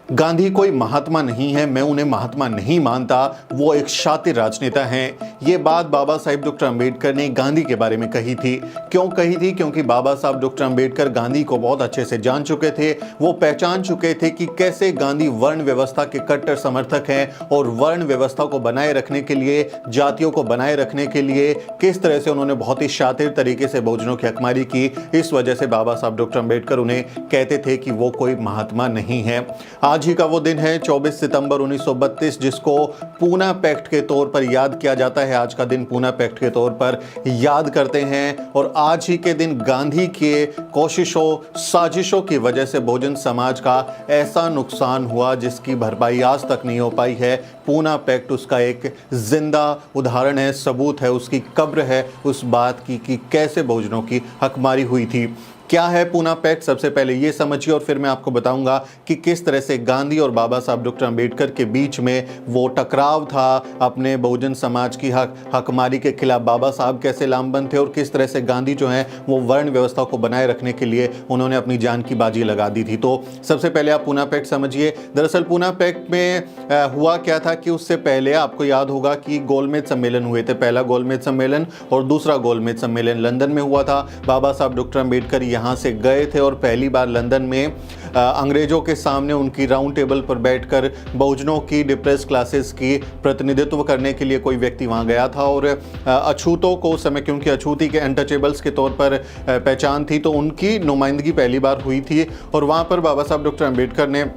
गांधी कोई महात्मा नहीं है, मैं उन्हें महात्मा नहीं मानता, वो एक शातिर राजनेता हैं। ये बात बाबा साहेब डॉक्टर अंबेडकर ने गांधी के बारे में कही थी। क्यों कही थी? क्योंकि बाबा साहब डॉक्टर अंबेडकर गांधी को बहुत अच्छे से जान चुके थे। वो पहचान चुके थे कि कैसे गांधी वर्ण व्यवस्था के कट्टर समर्थक हैं और वर्ण व्यवस्था को बनाए रखने के लिए, जातियों को बनाए रखने के लिए किस तरह से उन्होंने बहुत ही शातिर तरीके से बहुजनों की हकमारी की। इस वजह से बाबा साहब डॉक्टर अंबेडकर उन्हें कहते थे कि वो कोई महात्मा नहीं है। आज ही का वो दिन है 24 सितंबर 1932, जिसको पूना पैक्ट के तौर पर याद किया जाता है। आज का दिन पूना पैक्ट के तौर पर याद करते हैं और आज ही के दिन गांधी के कोशिशों, साजिशों की वजह से बहुजन समाज का ऐसा नुकसान हुआ जिसकी भरपाई आज तक नहीं हो पाई है। पूना पैक्ट उसका एक जिंदा उदाहरण है, सबूत है, उसकी कब्र है उस बात की कि कैसे बहुजनों की हकमारी हुई थी। क्या है पूना पैक्ट? सबसे पहले ये समझिए और फिर मैं आपको बताऊंगा कि किस तरह से गांधी और बाबा साहब डॉक्टर अंबेडकर के बीच में वो टकराव था। अपने बहुजन समाज की हकमारी के खिलाफ बाबा साहब कैसे लामबंद थे और किस तरह से गांधी जो है वो वर्ण व्यवस्था को बनाए रखने के लिए उन्होंने अपनी जान की बाजी लगा दी थी। तो सबसे पहले आप पूना पैक्ट समझिए। दरअसल पूना पैक्ट में हुआ क्या था कि उससे पहले आपको याद होगा कि गोलमेज सम्मेलन हुए थे। पहला गोलमेज सम्मेलन और दूसरा गोलमेज सम्मेलन लंदन में हुआ था। बाबा साहब डॉक्टर अंबेडकर यहाँ से गए थे और पहली बार लंदन में अंग्रेजों के सामने उनकी राउंड टेबल पर बैठकर बहुजनों की, डिप्रेस क्लासेस की प्रतिनिधित्व करने के लिए कोई व्यक्ति वहाँ गया था। और अछूतों को उस समय, क्योंकि अछूती के अनटचेबल्स के तौर पर पहचान थी, तो उनकी नुमाइंदगी पहली बार हुई थी। और वहाँ पर बाबा साहब डॉक्टर अंबेडकर ने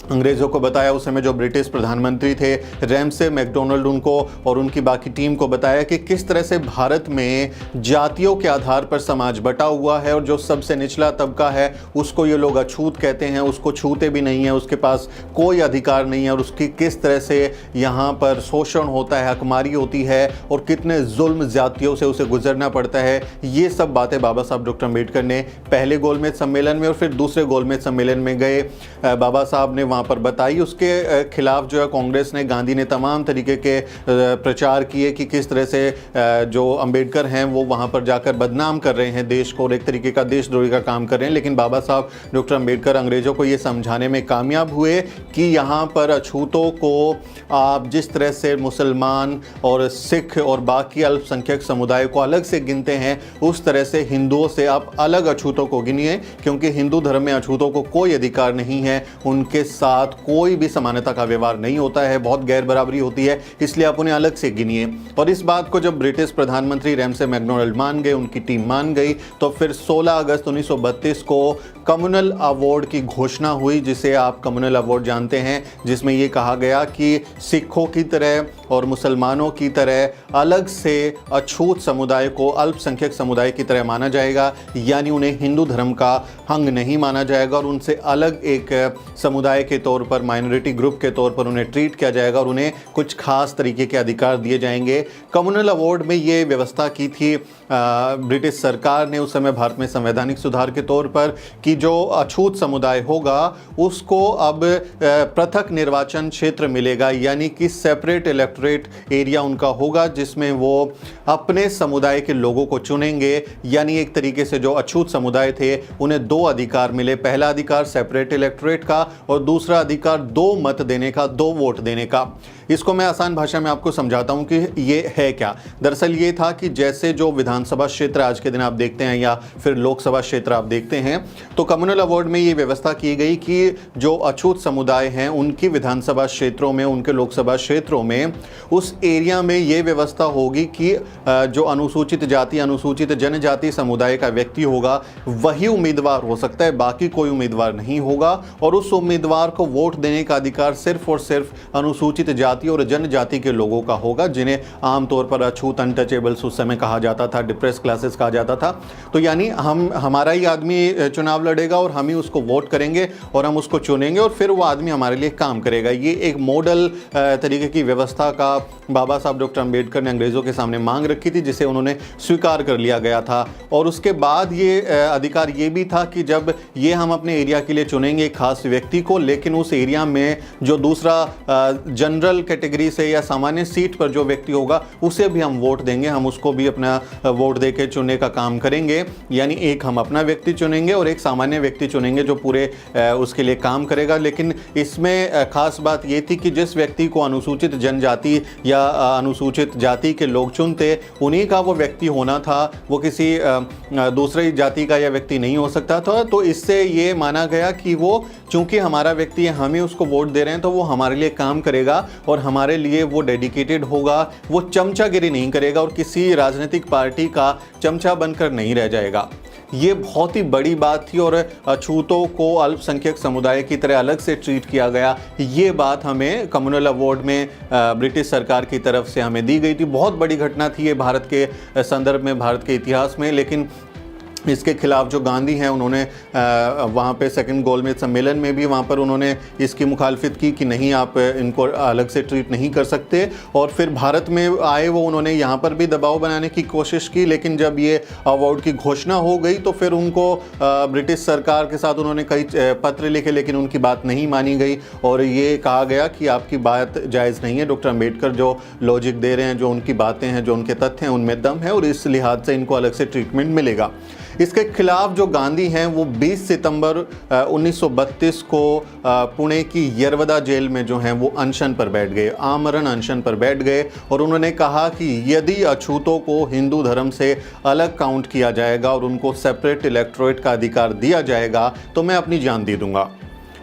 अंग्रेज़ों को बताया, उस समय जो ब्रिटिश प्रधानमंत्री थे रैमसे मैकडोनाल्ड, उनको और उनकी बाकी टीम को बताया कि किस तरह से भारत में जातियों के आधार पर समाज बटा हुआ है और जो सबसे निचला तबका है उसको ये लोग अछूत कहते हैं, उसको छूते भी नहीं है, उसके पास कोई अधिकार नहीं है और उसकी किस तरह से यहाँ पर शोषण होता है, हकमारी होती है और कितने जुल्म जातियों से उसे गुजरना पड़ता है। ये सब बातें बाबा साहब डॉक्टर अंबेडकर ने पहले गोलमेज सम्मेलन में और फिर दूसरे गोलमेज सम्मेलन में गए बाबा साहब ने वहाँ पर बताई। उसके खिलाफ जो है कांग्रेस ने, गांधी ने तमाम तरीके के प्रचार किए कि किस तरह से जो अंबेडकर हैं वो वहाँ पर जाकर बदनाम कर रहे हैं देश को और एक तरीके का देशद्रोही का काम कर रहे हैं। लेकिन बाबा साहब डॉक्टर अंबेडकर अंग्रेज़ों को ये समझाने में कामयाब हुए कि यहाँ पर अछूतों को आप जिस तरह से मुसलमान और सिख और बाकी अल्पसंख्यक समुदाय को अलग से गिनते हैं, उस तरह से हिंदुओं से आप अलग अछूतों को गिनिए, क्योंकि हिंदू धर्म में अछूतों को कोई अधिकार नहीं है, उनके साथ कोई भी समानता का व्यवहार नहीं होता है, बहुत गैर बराबरी होती है, इसलिए आप उन्हें अलग से गिनिए। और इस बात को जब ब्रिटिश प्रधानमंत्री रैमसे मैकडोनाल्ड मान गए, उनकी टीम मान गई, तो फिर 16 अगस्त 1932 को कम्युनल अवार्ड की घोषणा हुई, जिसे आप कम्युनल अवार्ड जानते हैं, जिसमें यह कहा गया कि सिखों की तरह और मुसलमानों की तरह अलग से अछूत समुदाय को अल्पसंख्यक समुदाय की तरह माना जाएगा, यानी उन्हें हिंदू धर्म का अंग नहीं माना जाएगा और उनसे अलग एक समुदाय के तौर पर, माइनॉरिटी ग्रुप के तौर पर उन्हें ट्रीट किया जाएगा और उन्हें कुछ खास तरीके के अधिकार दिए जाएंगे। कम्युनल अवार्ड में ये व्यवस्था की थी ब्रिटिश सरकार ने उस समय भारत में संवैधानिक सुधार के तौर पर कि जो अछूत समुदाय होगा उसको अब पृथक निर्वाचन क्षेत्र मिलेगा, यानी कि सेपरेट इलेक्टोरेट एरिया उनका होगा जिसमें वो अपने समुदाय के लोगों को चुनेंगे। यानी एक तरीके से जो अछूत समुदाय थे उन्हें दो अधिकार मिले, पहला अधिकार सेपरेट इलेक्टोरेट का और दूसरा अधिकार 2 मत देने का, 2 वोट देने का। इसको मैं आसान भाषा में आपको समझाता हूं कि ये है क्या। दरअसल ये था कि जैसे जो विधानसभा क्षेत्र आज के दिन आप देखते हैं या फिर लोकसभा क्षेत्र आप देखते हैं, तो कम्युनल अवार्ड में ये व्यवस्था की गई कि जो अछूत समुदाय हैं उनकी विधानसभा क्षेत्रों में, उनके लोकसभा क्षेत्रों में, उस एरिया में ये व्यवस्था होगी कि जो अनुसूचित जाति, अनुसूचित जनजाति समुदाय का व्यक्ति होगा वही उम्मीदवार हो सकता है, बाकी कोई उम्मीदवार नहीं होगा। और उस उम्मीदवार को वोट देने का अधिकार सिर्फ और सिर्फ अनुसूचित जाति और जनजाति के लोगों का होगा, जिन्हें आमतौर पर अछूत, अनटचेबल्स उस समय कहा जाता था, डिप्रेस क्लासेस कहा जाता था। तो यानी हमारा ही आदमी चुनाव लड़ेगा और हम ही उसको वोट करेंगे और हम उसको चुनेंगे और फिर वो आदमी हमारे लिए काम करेगा। ये एक मॉडल तरीके की व्यवस्था का बाबा साहब डॉक्टर अंबेडकर ने अंग्रेज़ों के सामने मांग रखी थी, जिसे उन्होंने स्वीकार कर लिया गया था। और उसके बाद ये अधिकार ये भी था कि जब ये हम अपने एरिया के लिए चुनेंगे खास व्यक्ति को, लेकिन लेकिन उस एरिया में जो दूसरा जनरल कैटेगरी से या सामान्य सीट पर जो व्यक्ति होगा उसे भी हम वोट देंगे, हम उसको भी अपना वोट देके चुनने का काम करेंगे। यानी एक हम अपना व्यक्ति चुनेंगे और एक सामान्य व्यक्ति चुनेंगे जो पूरे उसके लिए काम करेगा। लेकिन इसमें खास बात ये थी कि जिस व्यक्ति को अनुसूचित जनजाति या अनुसूचित जाति के लोग चुनते उन्हीं का वो व्यक्ति होना था, वो किसी दूसरी जाति का या व्यक्ति नहीं हो सकता था। तो इससे ये माना गया कि वो चूंकि हमारा व्यक्ति है, हम ही उसको वोट दे रहे हैं, तो वो हमारे लिए काम करेगा और हमारे लिए वो डेडिकेटेड होगा, वो चमचागिरी नहीं करेगा और किसी राजनीतिक पार्टी का चमचा बनकर नहीं रह जाएगा। ये बहुत ही बड़ी बात थी और अछूतों को अल्पसंख्यक समुदाय की तरह अलग से ट्रीट किया गया। ये बात हमें कम्युनल अवार्ड में ब्रिटिश सरकार की तरफ से हमें दी गई थी। बहुत बड़ी घटना थी ये भारत के संदर्भ में, भारत के इतिहास में। लेकिन इसके खिलाफ जो गांधी हैं उन्होंने वहाँ पे सेकंड गोलमेज सम्मेलन में भी वहाँ पर उन्होंने इसकी मुखालफत की कि नहीं, आप इनको अलग से ट्रीट नहीं कर सकते। और फिर भारत में आए वो, उन्होंने यहाँ पर भी दबाव बनाने की कोशिश की। लेकिन जब ये अवार्ड की घोषणा हो गई तो फिर उनको ब्रिटिश सरकार के साथ उन्होंने कई पत्र लिखे, लेकिन उनकी बात नहीं मानी गई और ये कहा गया कि आपकी बात जायज़ नहीं है। डॉक्टर अम्बेडकर जो लॉजिक दे रहे हैं, जो उनकी बातें हैं, जो उनके तथ्य हैं, उनमें दम है और इस लिहाज से इनको अलग से ट्रीटमेंट मिलेगा। इसके खिलाफ जो गांधी हैं वो 20 सितंबर 1932 को पुणे की यरवदा जेल में जो हैं वो अनशन पर बैठ गए, आमरण अनशन पर बैठ गए और उन्होंने कहा कि यदि अछूतों को हिंदू धर्म से अलग काउंट किया जाएगा और उनको सेपरेट इलेक्टोरेट का अधिकार दिया जाएगा तो मैं अपनी जान दे दूंगा।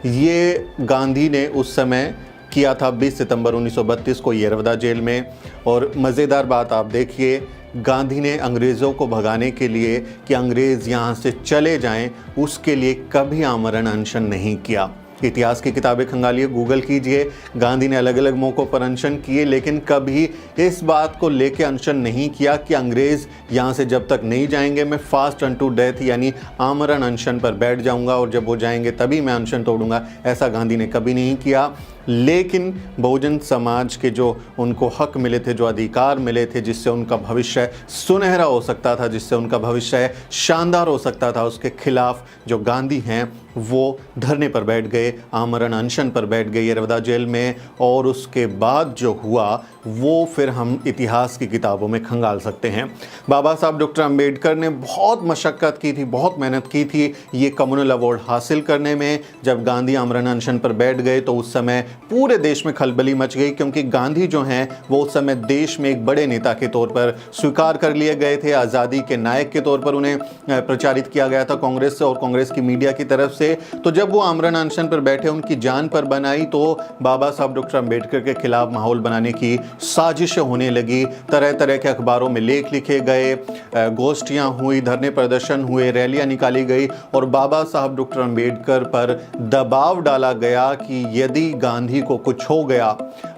ये गांधी ने उस समय किया था 20 सितंबर 1932 को यरवदा जेल में। और मज़ेदार बात आप देखिए, गांधी ने अंग्रेज़ों को भगाने के लिए कि अंग्रेज़ यहाँ से चले जाएं, उसके लिए कभी आमरण अनशन नहीं किया। इतिहास की किताबें खंगालिए, गूगल कीजिए, गांधी ने अलग अलग मौक़ों पर अनशन किए, लेकिन कभी इस बात को लेके अनशन नहीं किया कि अंग्रेज़ यहाँ से जब तक नहीं जाएंगे मैं फास्ट अनटू डेथ यानी आमरण अनशन पर बैठ जाऊँगा और जब वो जाएंगे तभी मैं अनशन तोड़ूंगा। ऐसा गांधी ने कभी नहीं किया। लेकिन बहुजन समाज के जो उनको हक मिले थे, जो अधिकार मिले थे, जिससे उनका भविष्य सुनहरा हो सकता था, जिससे उनका भविष्य शानदार हो सकता था, उसके खिलाफ जो गांधी हैं वो धरने पर बैठ गए, आमरण अनशन पर बैठ गए यरवदा जेल में। और उसके बाद जो हुआ वो फिर हम इतिहास की किताबों में खंगाल सकते हैं। बाबा साहब डॉक्टर अम्बेडकर ने बहुत मशक्क़त की थी, बहुत मेहनत की थी ये कम्युनल अवार्ड हासिल करने में। जब गांधी आमरण अनशन पर बैठ गए तो उस समय पूरे देश में खलबली मच गई, क्योंकि गांधी जो हैं वो उस समय देश में एक बड़े नेता के तौर पर स्वीकार कर लिए गए थे। आज़ादी के नायक के तौर पर उन्हें प्रचारित किया गया था कांग्रेस से और कांग्रेस की मीडिया की तरफ से। तो जब वो आमरण अनशन पर बैठे, उनकी जान पर बनाई, तो बाबा साहब डॉक्टर अम्बेडकर के खिलाफ माहौल बनाने की साजिशें होने लगी। तरह तरह के अखबारों में लेख लिखे गए, गोष्ठियाँ हुई, धरने प्रदर्शन हुए, रैलियाँ निकाली गई और बाबा साहब डॉक्टर अम्बेडकर पर दबाव डाला गया कि यदि गांधी को कुछ हो गया,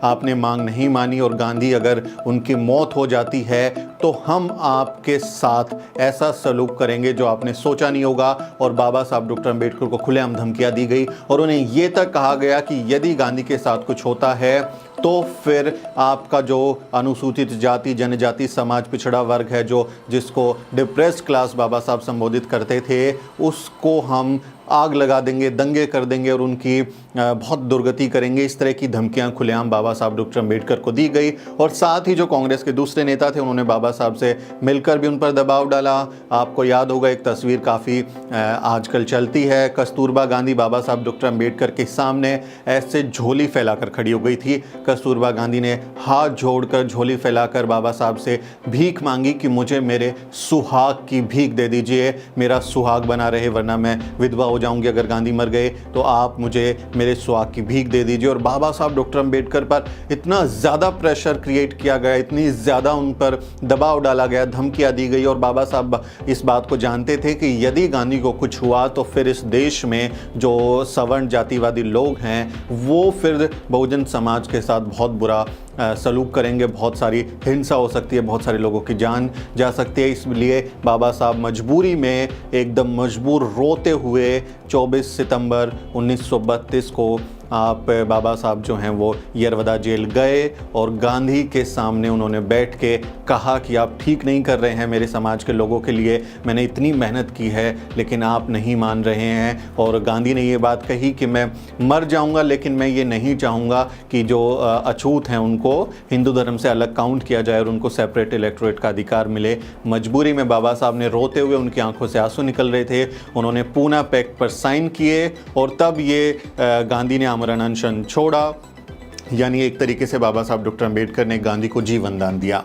आपने मांग नहीं मानी और गांधी अगर उनकी मौत हो जाती है तो हम आपके साथ ऐसा सलूक करेंगे जो आपने सोचा नहीं होगा। और बाबा साहब डॉक्टर अम्बेडकर को खुलेआम धमकियां दी गई और उन्हें ये तक कहा गया कि यदि गांधी के साथ कुछ होता है तो फिर आपका जो अनुसूचित जाति जनजाति समाज पिछड़ा वर्ग है, जो जिसको डिप्रेस्ड क्लास बाबा साहब संबोधित करते थे, उसको हम आग लगा देंगे, दंगे कर देंगे और उनकी बहुत दुर्गति करेंगे। इस तरह की धमकियां खुलेआम बाबा साहब डॉक्टर अम्बेडकर को दी गई। और साथ ही जो कांग्रेस के दूसरे नेता थे उन्होंने बाबा साहब से मिलकर भी उन पर दबाव डाला। आपको याद होगा एक तस्वीर काफ़ी आजकल चलती है, कस्तूरबा गांधी बाबा साहब डॉक्टर अम्बेडकर के सामने ऐसे झोली फैलाकर खड़ी हो गई थी। कस्तूरबा गांधी ने हाथ जोड़कर झोली फैलाकर बाबा साहब से भीख मांगी कि मुझे मेरे सुहाग की भीख दे दीजिए, मेरा सुहाग बना रहे वरना मैं विधवा हो जाऊंगी। अगर गांधी मर गए तो आप मुझे मेरे सुहाग की भीख दे दीजिए। और बाबा साहब डॉक्टर अम्बेडकर पर इतना ज़्यादा प्रेशर क्रिएट किया गया, इतनी ज़्यादा उन पर दबाव डाला गया, धमकियाँ दी गई। और बाबा साहब इस बात को जानते थे कि यदि गांधी को कुछ हुआ तो फिर इस देश में जो सवर्ण जातिवादी लोग हैं वो फिर बहुजन समाज के साथ बहुत बुरा सलूक करेंगे, बहुत सारी हिंसा हो सकती है, बहुत सारे लोगों की जान जा सकती है। इसलिए बाबा साहब मजबूरी में एकदम मजबूर रोते हुए 24 सितंबर 1932 को आप बाबा साहब जो हैं वो यरवदा जेल गए और गांधी के सामने उन्होंने बैठ के कहा कि आप ठीक नहीं कर रहे हैं मेरे समाज के लोगों के लिए, मैंने इतनी मेहनत की है लेकिन आप नहीं मान रहे हैं। और गांधी ने ये बात कही कि मैं मर जाऊंगा लेकिन मैं ये नहीं चाहूँगा कि जो अछूत हैं उनको हिंदू धर्म से अलग काउंट किया जाए और उनको सेपरेट इलेक्टोरेट का अधिकार मिले। मजबूरी में बाबा साहब ने रोते हुए, उनकी आंखों से आंसू निकल रहे थे, उन्होंने पूना पैक्ट पर साइन किए और तब ये गांधी ने आमरण अनशन छोड़ा। यानी एक तरीके से बाबा साहब डॉक्टर अंबेडकर ने गांधी को जीवन दान दिया।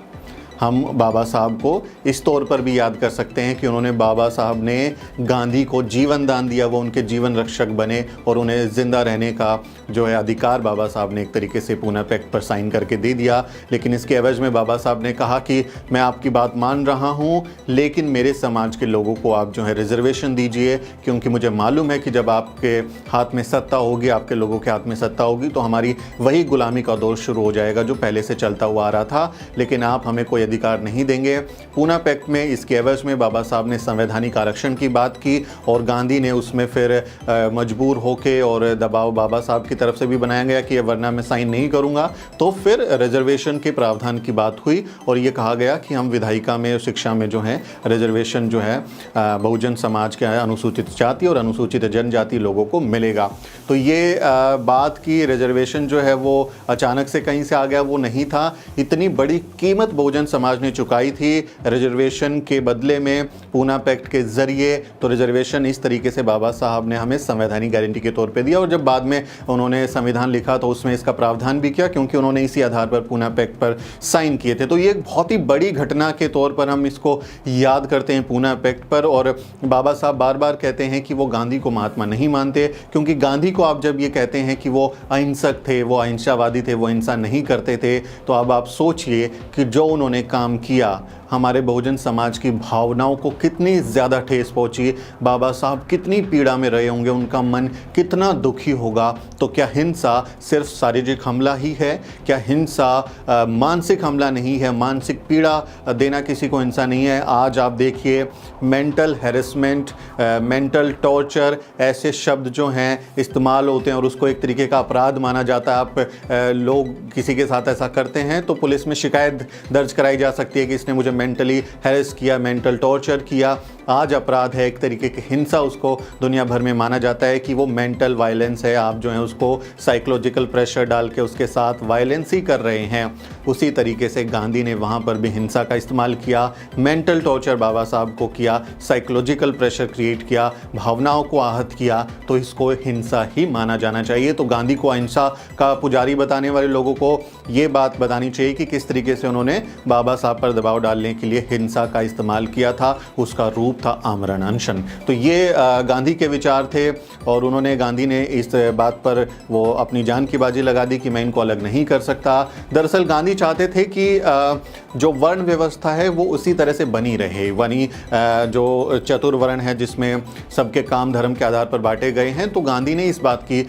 हम बाबा साहब को इस तौर पर भी याद कर सकते हैं कि उन्होंने, बाबा साहब ने गांधी को जीवन दान दिया, वो उनके जीवन रक्षक बने और उन्हें ज़िंदा रहने का जो है अधिकार बाबा साहब ने एक तरीके से पूना पैक्ट पर साइन करके दे दिया। लेकिन इसके एवज में बाबा साहब ने कहा कि मैं आपकी बात मान रहा हूँ लेकिन मेरे समाज के लोगों को आप जो है रिजर्वेशन दीजिए, क्योंकि मुझे मालूम है कि जब आपके हाथ में सत्ता होगी, आपके लोगों के हाथ में सत्ता होगी तो हमारी वही गुलामी का दौर शुरू हो जाएगा जो पहले से चलता हुआ आ रहा था, लेकिन आप हमें कोई अधिकार नहीं देंगे। पूना पैक्ट में इसके एवज में बाबा साहब ने संवैधानिक आरक्षण की बात की और गांधी ने उसमें फिर मजबूर होके और दबाव बाबा साहब की तरफ से भी बनाया गया कि वरना मैं साइन नहीं करूंगा। तो फिर रिजर्वेशन के प्रावधान की बात हुई और ये कहा गया कि हम विधायिका में, शिक्षा में जो है रिजर्वेशन जो है बहुजन समाज के अनुसूचित जाति और अनुसूचित जनजाति लोगों को मिलेगा। तो ये बात की रिजर्वेशन जो है वो अचानक से कहीं से आ गया, वो नहीं था। इतनी बड़ी कीमत बहुजन समाज ने चुकाई थी रिजर्वेशन के बदले में पूना पैक्ट के जरिए। तो रिजर्वेशन इस तरीके से बाबा साहब ने हमें संवैधानिक गारंटी के तौर पे दिया और जब बाद में उन्होंने संविधान लिखा तो उसमें इसका प्रावधान भी किया, क्योंकि उन्होंने इसी आधार पर पूना पैक्ट पर साइन किए थे। तो ये एक बहुत ही बड़ी घटना के तौर पर हम इसको याद करते हैं पूना पैक्ट पर। और बाबा साहब बार बार कहते हैं कि वो गांधी को महात्मा नहीं मानते, क्योंकि गांधी को आप जब ये कहते हैं कि वो अहिंसक थे, वो अहिंसावादी थे, वो हिंसा नहीं करते थे, तो अब आप सोचिए कि जो उन्होंने काम किया हमारे बहुजन समाज की भावनाओं को कितनी ज़्यादा ठेस पहुंची, बाबा साहब कितनी पीड़ा में रहे होंगे, उनका मन कितना दुखी होगा। तो क्या हिंसा सिर्फ शारीरिक हमला ही है? क्या हिंसा मानसिक हमला नहीं है? मानसिक पीड़ा देना किसी को हिंसा नहीं है? आज आप देखिए मेंटल हैरेसमेंट, मेंटल टॉर्चर, ऐसे शब्द जो हैं इस्तेमाल होते हैं और उसको एक तरीके का अपराध माना जाता है। आप लोग किसी के साथ ऐसा करते हैं तो पुलिस में शिकायत दर्ज कराई जा सकती है कि इसने मुझे मेंटली हैरेस किया, मेंटल टॉर्चर किया। आज अपराध है, एक तरीके की हिंसा उसको दुनिया भर में माना जाता है कि वो मेंटल वायलेंस है। आप जो है उसको साइकोलॉजिकल प्रेशर डाल के उसके साथ वायलेंस ही कर रहे हैं। उसी तरीके से गांधी ने वहाँ पर भी हिंसा का इस्तेमाल किया, मेंटल टॉर्चर बाबा साहब को किया, साइकोलॉजिकल प्रेशर क्रिएट किया, भावनाओं को आहत किया, तो इसको हिंसा ही माना जाना चाहिए। तो गांधी को अहिंसा का पुजारी बताने वाले लोगों को ये बात बतानी चाहिए कि किस तरीके से उन्होंने बाबा साहब पर दबाव डालने के लिए हिंसा का इस्तेमाल किया था। उसका रूप था आमरण अनशन। तो ये गांधी के विचार थे और गांधी ने इस बात पर वो अपनी जान की बाजी लगा दी कि मैं इनको अलग नहीं कर सकता। दरअसल गांधी चाहते थे कि जो वर्ण व्यवस्था है वो उसी तरह से बनी रहे, यानी जो चतुर्वर्ण है जिसमें सबके काम धर्म के आधार पर बांटे गए हैं। तो गांधी ने इस बात की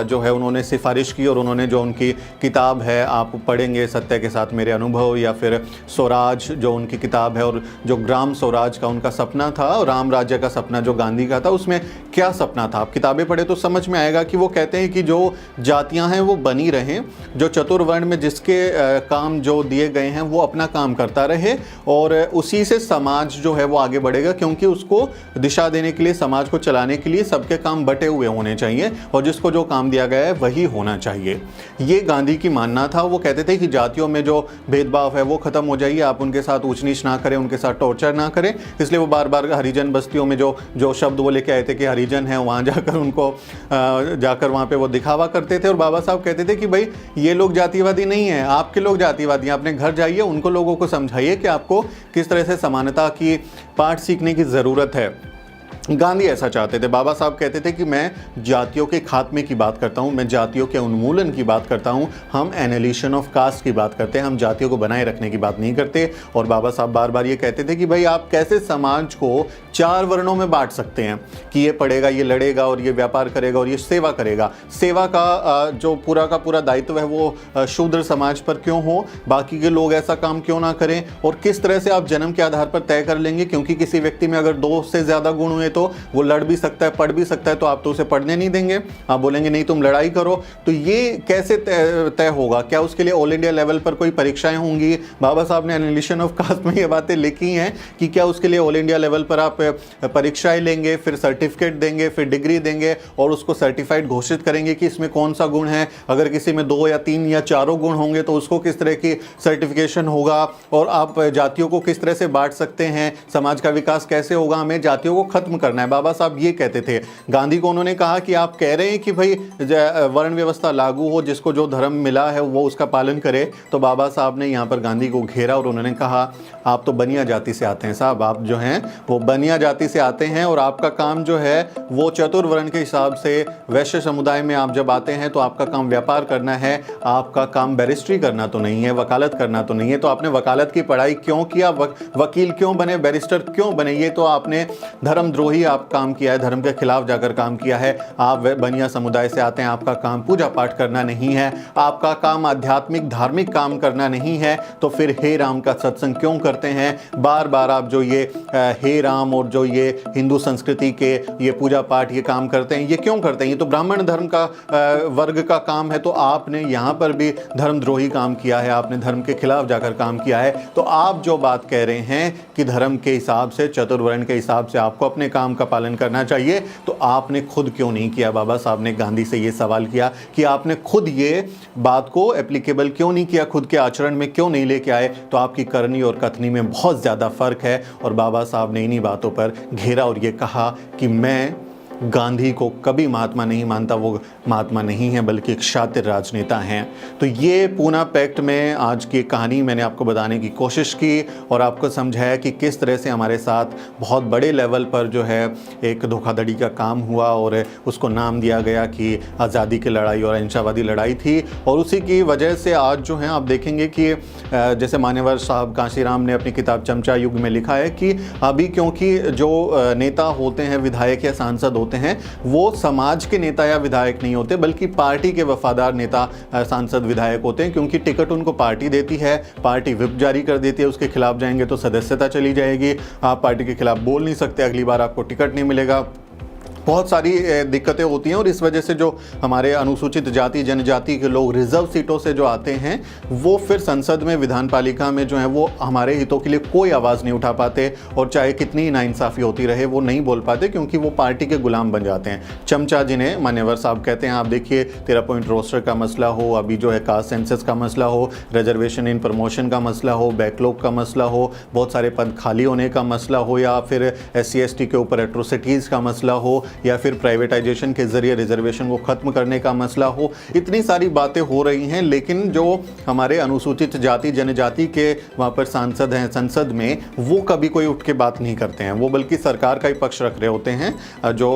जो है उन्होंने सिफारिश की और उन्होंने जो उनकी किताब है, आप पढ़ेंगे सत्य के साथ मेरे अनुभव, या फिर स्वराज जो उनकी किताब है, और जो ग्राम स्वराज का उनका सपना था, राम राज्य का सपना जो गांधी का था, उसमें क्या सपना था आप किताबें पढ़े तो समझ में आएगा कि वो कहते हैं कि जो जातियां हैं वो बनी रहें, जो चतुर्वर्ण में जिसके काम जो दिए गए हैं वो अपना काम करता रहे और उसी से समाज जो है वो आगे बढ़ेगा, क्योंकि उसको दिशा देने के लिए, समाज को चलाने के लिए सबके काम बटे हुए होने चाहिए और जिसको जो काम दिया गया है वही होना चाहिए। ये गांधी की मानना था। वो कहते थे कि जातियों में जो भेदभाव है वो खत्म हो जाइए, आप उनके साथ ऊंच नीच ना करें, उनके साथ टॉर्चर ना करें। इसलिए वो बार बार हरिजन बस्तियों में जो शब्द वो लेके आए थे कि हरिजन है, वहाँ जाकर उनको जाकर वहाँ पे वो दिखावा करते थे। और बाबा साहब कहते थे कि भाई ये लोग जातिवादी नहीं है, आपके लोग जातिवादी हैं, अपने घर जाइए, उनको लोगों को समझाइए कि आपको किस तरह से समानता की पाठ सीखने की ज़रूरत है। गांधी ऐसा चाहते थे। बाबा साहब कहते थे कि मैं जातियों के खात्मे की बात करता हूँ, मैं जातियों के उन्मूलन की बात करता हूँ, हम एनिहिलेशन ऑफ कास्ट की बात करते हैं, हम जातियों को बनाए रखने की बात नहीं करते। और बाबा साहब बार बार ये कहते थे कि भाई आप कैसे समाज को 4 वर्णों में बांट सकते हैं कि ये पढ़ेगा, ये लड़ेगा और ये व्यापार करेगा और ये सेवा करेगा। सेवा का जो पूरा का पूरा दायित्व है वो शूद्र समाज पर क्यों हो, बाकी के लोग ऐसा काम क्यों ना करें। और किस तरह से आप जन्म के आधार पर तय कर लेंगे, क्योंकि किसी व्यक्ति में अगर 2 से ज़्यादा गुण हुए तो वो लड़ भी सकता है, पढ़ भी सकता है, तो आप तो उसे पढ़ने नहीं देंगे, आप बोलेंगे नहीं तुम लड़ाई करो। तो ये कैसे तय होगा? क्या उसके लिए ऑल इंडिया लेवल पर कोई परीक्षाएं होंगी? बाबा साहब ने एनालिसिस ऑफ कास्ट में ये बातें लिखी हैं कि क्या उसके लिए ऑल इंडिया लेवल पर आप परीक्षाएं लेंगे, फिर सर्टिफिकेट देंगे, फिर डिग्री देंगे और उसको सर्टिफाइड घोषित करेंगे कि इसमें कौन सा गुण है। अगर किसी में 2 या 3 या 4 गुण होंगे तो उसको किस तरह की सर्टिफिकेशन होगा, और आप जातियों को किस तरह से बांट सकते हैं, समाज का विकास कैसे होगा, हमें जातियों को खत्म करना है। बाबा साहब ये कहते थे। गांधी को उन्होंने कहा कि आप कह रहे हैं कि भाई वर्ण व्यवस्था लागू हो, जिसको जो धर्म मिला है वो उसका पालन करे। तो बाबा साहब ने यहाँ पर गांधी को घेरा और उन्होंने कहा आप तो बनिया जाति से आते हैं साहब, आप जो हैं वो बनिया जाति से आते हैं और आपका काम जो है वो चतुर्वर्ण के हिसाब से वैश्य समुदाय में आप जब आते हैं तो आपका काम व्यापार करना है, आपका काम बैरिस्ट्री करना तो नहीं है, वकालत करना तो नहीं है। तो आपने वकालत की पढ़ाई क्यों किया, वकील क्यों बने, बैरिस्टर क्यों बने? ये तो आपने धर्मद्रोही आप काम किया है, धर्म के खिलाफ जाकर काम किया है। आप बनिया समुदाय से आते हैं, आपका काम पूजा पाठ करना नहीं है, आपका काम आध्यात्मिक धार्मिक काम करना नहीं है। तो फिर हे राम का सत्संग क्यों करते हैं? बार बार आप जो ये हे राम और जो ये हिंदू संस्कृति के ये पूजा पाठ ये काम करते हैं, ये क्यों करते हैं? ये तो ब्राह्मण धर्म का वर्ग का काम है। तो आपने यहाँ पर भी धर्मद्रोही काम किया है, आपने धर्म के खिलाफ जाकर काम किया है। तो आप जो बात कह रहे हैं कि धर्म के हिसाब से, चतुर्वर्ण के हिसाब से आपको अपने काम का पालन करना चाहिए, तो आपने खुद क्यों नहीं किया? बाबा साहब ने गांधी से ये सवाल किया कि आपने खुद ये बात को एप्लीकेबल क्यों नहीं किया, खुद के आचरण में क्यों नहीं लेके आए? तो आपकी करनी और कथनी में बहुत ज़्यादा फर्क है। और बाबा साहब ने इन्हीं बातों पर घेरा और ये कहा कि मैं गांधी को कभी महात्मा नहीं मानता, वो महात्मा नहीं है बल्कि एक शातिर राजनेता हैं। तो ये पूना पैक्ट में आज की कहानी मैंने आपको बताने की कोशिश की और आपको समझाया कि किस तरह से हमारे साथ बहुत बड़े लेवल पर जो है एक धोखाधड़ी का काम हुआ और उसको नाम दिया गया कि आज़ादी की लड़ाई और अहिंसावादी लड़ाई थी। और उसी की वजह से आज जो है आप देखेंगे कि जैसे मान्यवर साहब कांशीराम ने अपनी किताब चमचा युग में लिखा है कि अभी क्योंकि जो नेता होते हैं, विधायक या सांसद होते हैं, वो समाज के नेता या विधायक नहीं होते बल्कि पार्टी के वफादार नेता सांसद विधायक होते हैं। क्योंकि टिकट उनको पार्टी देती है, पार्टी व्हिप जारी कर देती है, उसके खिलाफ जाएंगे तो सदस्यता चली जाएगी, आप पार्टी के खिलाफ बोल नहीं सकते, अगली बार आपको टिकट नहीं मिलेगा। बहुत सारी दिक्कतें होती हैं और इस वजह से जो हमारे अनुसूचित जाति जनजाति के लोग रिजर्व सीटों से जो आते हैं वो फिर संसद में, विधान पालिका में जो है वो हमारे हितों के लिए कोई आवाज़ नहीं उठा पाते और चाहे कितनी नाइंसाफ़ी होती रहे वो नहीं बोल पाते क्योंकि वो पार्टी के गुलाम बन जाते हैं, चमचा जिन्हें मान्यवर साहब कहते हैं। आप देखिए 13 पॉइंट रोस्टर का मसला हो, अभी जो है कास्ट सेंसस का मसला हो, रिजर्वेशन इन प्रमोशन का मसला हो, बैकलॉग का मसला हो, बहुत सारे पद खाली होने का मसला हो, या फिर SC ST के ऊपर एट्रोसिटीज़ का मसला हो, या फिर प्राइवेटाइजेशन के जरिए रिजर्वेशन को खत्म करने का मसला हो। इतनी सारी बातें हो रही हैं, लेकिन जो हमारे अनुसूचित जाति जनजाति के वहाँ पर सांसद हैं संसद में, वो कभी कोई उठ के बात नहीं करते हैं, वो बल्कि सरकार का ही पक्ष रख रहे होते हैं। जो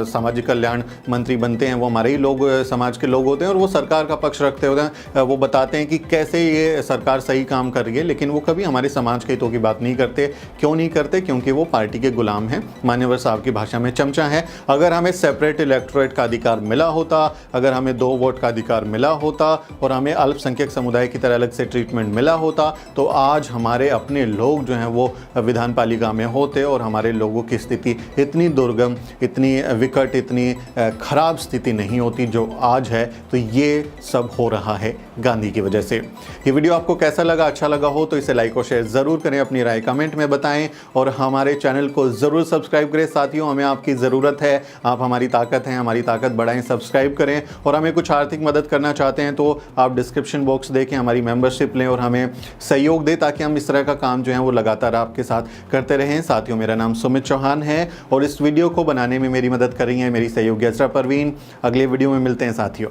सामाजिक कल्याण मंत्री बनते हैं वो हमारे ही लोग, समाज के लोग होते हैं और वो सरकार का पक्ष रखते होते हैं, वो बताते हैं कि कैसे ये सरकार सही काम कर रही है, लेकिन वो कभी हमारे समाज के हितों की बात नहीं करते। क्यों नहीं करते? क्योंकि वो पार्टी के गुलाम हैं, मान्यवर साहब की भाषा में चमचा है। अगर हमें सेपरेट इलेक्टोरेट का अधिकार मिला होता, अगर हमें 2 वोट का अधिकार मिला होता और हमें अल्पसंख्यक समुदाय की तरह अलग से ट्रीटमेंट मिला होता, तो आज हमारे अपने लोग जो हैं वो विधान पालिका में होते और हमारे लोगों की स्थिति इतनी दुर्गम, इतनी विकट, इतनी खराब स्थिति नहीं होती जो आज है। तो ये सब हो रहा है गांधी की वजह से। ये वीडियो आपको कैसा लगा? अच्छा लगा हो तो इसे लाइक और शेयर ज़रूर करें, अपनी राय कमेंट में बताएं और हमारे चैनल को ज़रूर सब्सक्राइब करें। साथियों, हमें आपकी ज़रूरत है, आप हमारी ताकत हैं, हमारी ताकत बढ़ाएं, सब्सक्राइब करें। और हमें कुछ आर्थिक मदद करना चाहते हैं तो आप डिस्क्रिप्शन बॉक्स देखें, हमारी मेंबरशिप लें और हमें सहयोग दें ताकि हम इस तरह का काम जो है वो लगातार आपके साथ करते रहें। साथियों, मेरा नाम सुमित चौहान है और इस वीडियो को बनाने में मेरी मदद कर रही है मेरी सहयोगी असरा परवीन। अगले वीडियो में मिलते हैं साथियों।